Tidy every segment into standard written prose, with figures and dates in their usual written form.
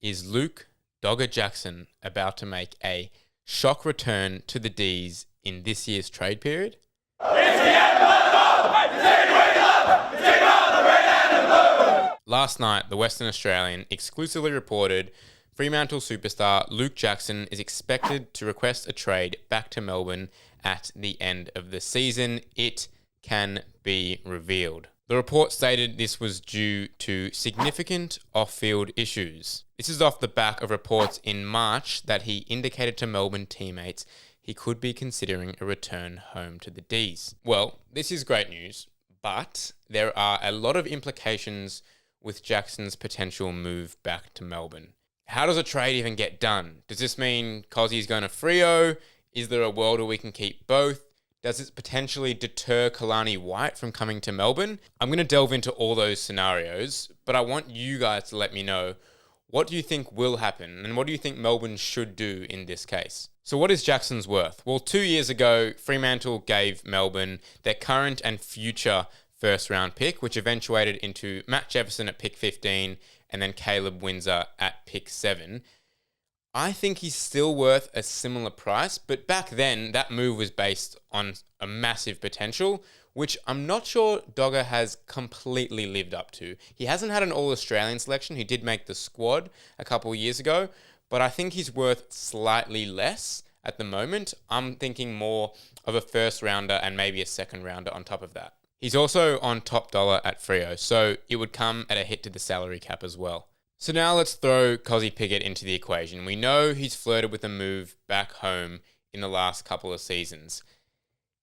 is Luke Dogger Jackson about to make a shock return to the D's in this year's trade period? Last night, the Western Australian exclusively reported Fremantle superstar Luke Jackson is expected to request a trade back to Melbourne at the end of the season. It can be revealed. The report stated this was due to significant off-field issues. This is off the back of reports in March that he indicated to Melbourne teammates he could be considering a return home to the D's. Well, this is great news, but there are a lot of implications with Jackson's potential move back to Melbourne. How does a trade even get done? Does this mean Kozzy's going to Freo? Is there a world where we can keep both? Does it potentially deter Keelani White from coming to Melbourne? I'm going to delve into all those scenarios, but I want you guys to let me know, what do you think will happen and what do you think Melbourne should do in this case? So what is Jackson's worth? Well, 2 years ago, Fremantle gave Melbourne their current and future first round pick, which eventuated into Matt Jefferson at pick 15 and then Caleb Windsor at pick 7. I think he's still worth a similar price, but back then that move was based on a massive potential, which I'm not sure Dogger has completely lived up to. He hasn't had an All-Australian selection. He did make the squad a couple of years ago, but I think he's worth slightly less at the moment. I'm thinking more of a first rounder and maybe a second rounder on top of that. He's also on top dollar at Freo, so it would come at a hit to the salary cap as well. So now let's throw Kozzy Pickett into the equation. We know he's flirted with a move back home in the last couple of seasons.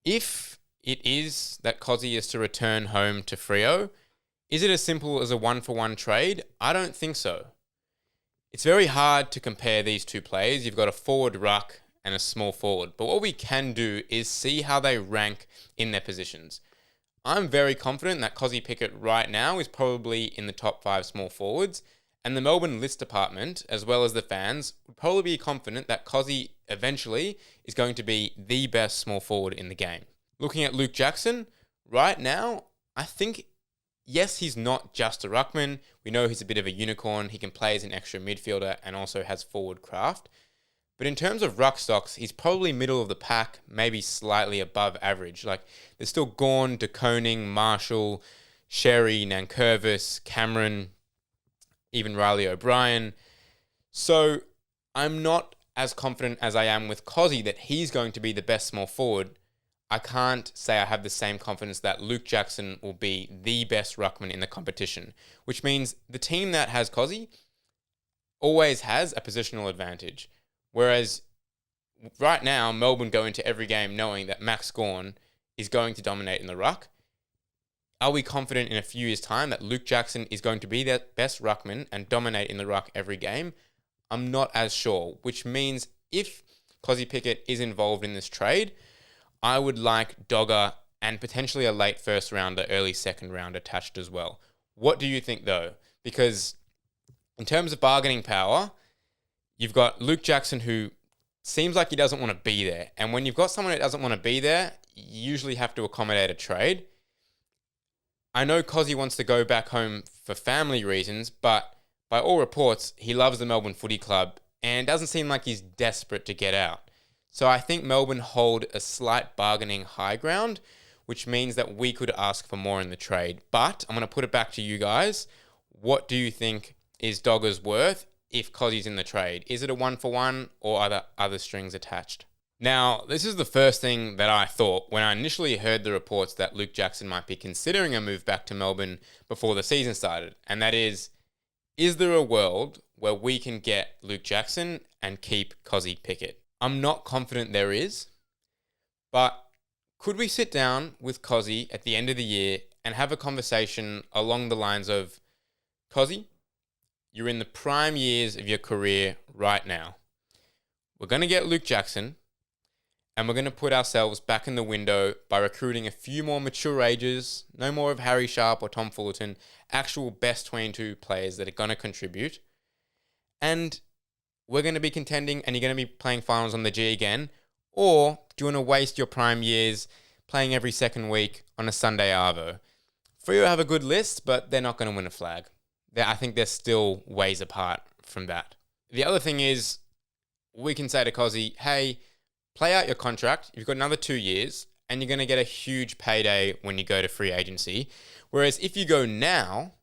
If it is that Kozzy is to return home to Freo, is it as simple as a one-for-one trade? I don't think so. It's very hard to compare these two players. You've got a forward ruck and a small forward. But what we can do is see how they rank in their positions. I'm very confident that Kozzy Pickett right now is probably in the top 5 small forwards. And the Melbourne list department, as well as the fans, would probably be confident that Kozzy eventually is going to be the best small forward in the game. Looking at Luke Jackson, right now, I think, yes, he's not just a ruckman. We know he's a bit of a unicorn. He can play as an extra midfielder and also has forward craft. But in terms of ruck stocks, he's probably middle of the pack, maybe slightly above average. Like, there's still Gawn, De Koning, Marshall, Sherry, Nankervis, Cameron, even Riley O'Brien. So I'm not as confident as I am with Kozzy that he's going to be the best small forward. I can't say I have the same confidence that Luke Jackson will be the best ruckman in the competition, which means the team that has Kozzy always has a positional advantage. Whereas right now, Melbourne go into every game knowing that Max Gawn is going to dominate in the ruck. Are we confident in a few years' time that Luke Jackson is going to be their best ruckman and dominate in the ruck every game? I'm not as sure, which means if Kozzy Pickett is involved in this trade, I would like Dogger and potentially a late first rounder, early second round attached as well. What do you think though? Because in terms of bargaining power, you've got Luke Jackson who seems like he doesn't want to be there. And when you've got someone who doesn't want to be there, you usually have to accommodate a trade. I know Kozzy wants to go back home for family reasons, but by all reports, he loves the Melbourne Footy Club and doesn't seem like he's desperate to get out. So I think Melbourne hold a slight bargaining high ground, which means that we could ask for more in the trade. But I'm going to put it back to you guys. What do you think is Dogger's worth if Kozzy's in the trade? Is it a one-for-one or are there other strings attached? Now, this is the first thing that I thought when I initially heard the reports that Luke Jackson might be considering a move back to Melbourne before the season started. And that is there a world where we can get Luke Jackson and keep Kozzy Pickett? I'm not confident there is, but could we sit down with Kozzy at the end of the year and have a conversation along the lines of, Kozzy, you're in the prime years of your career right now. We're going to get Luke Jackson, and we're going to put ourselves back in the window by recruiting a few more mature ages, no more of Harry Sharp or Tom Fullerton, actual best 22 players that are going to contribute. And we're going to be contending and you're going to be playing finals on the G again. Or do you want to waste your prime years playing every second week on a Sunday Arvo? Freo have a good list, but they're not going to win a flag. I think they're still ways apart from that. The other thing is, we can say to Kozzy, hey, play out your contract. You've got another 2 years and you're going to get a huge payday when you go to free agency. Whereas if you go now,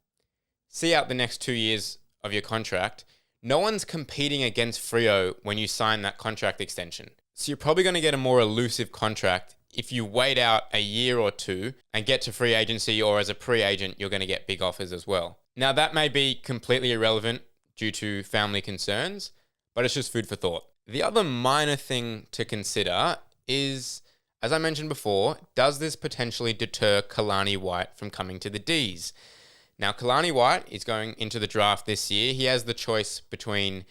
see out the next 2 years of your contract, no one's competing against Freo when you sign that contract extension. So you're probably going to get a more elusive contract if you wait out a year or two and get to free agency, or as a pre-agent, you're going to get big offers as well. Now, that may be completely irrelevant due to family concerns, but it's just food for thought. The other minor thing to consider is, as I mentioned before, does this potentially deter Keelani White from coming to the D's? Now, Keelani White is going into the draft this year. He has the choice between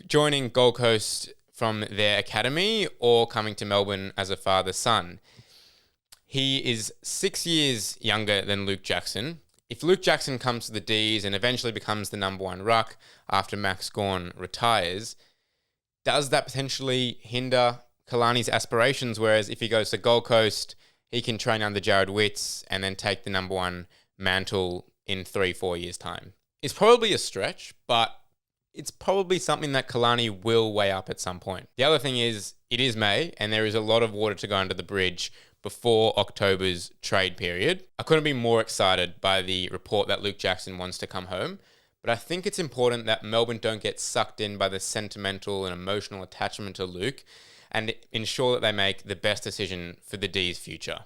joining Gold Coast from their academy or coming to Melbourne as a father-son. He is 6 years younger than Luke Jackson. If Luke Jackson comes to the D's and eventually becomes the number one ruck after Max Gawn retires, does that potentially hinder Keelani's aspirations? Whereas if he goes to Gold Coast, he can train under Jared Witts and then take the number one mantle in 3-4 years' time. It's probably a stretch, but it's probably something that Keelani will weigh up at some point. The other thing is, it is May, and there is a lot of water to go under the bridge before October's trade period. I couldn't be more excited by the report that Luke Jackson wants to come home, but I think it's important that Melbourne don't get sucked in by the sentimental and emotional attachment to Luke and ensure that they make the best decision for the D's future.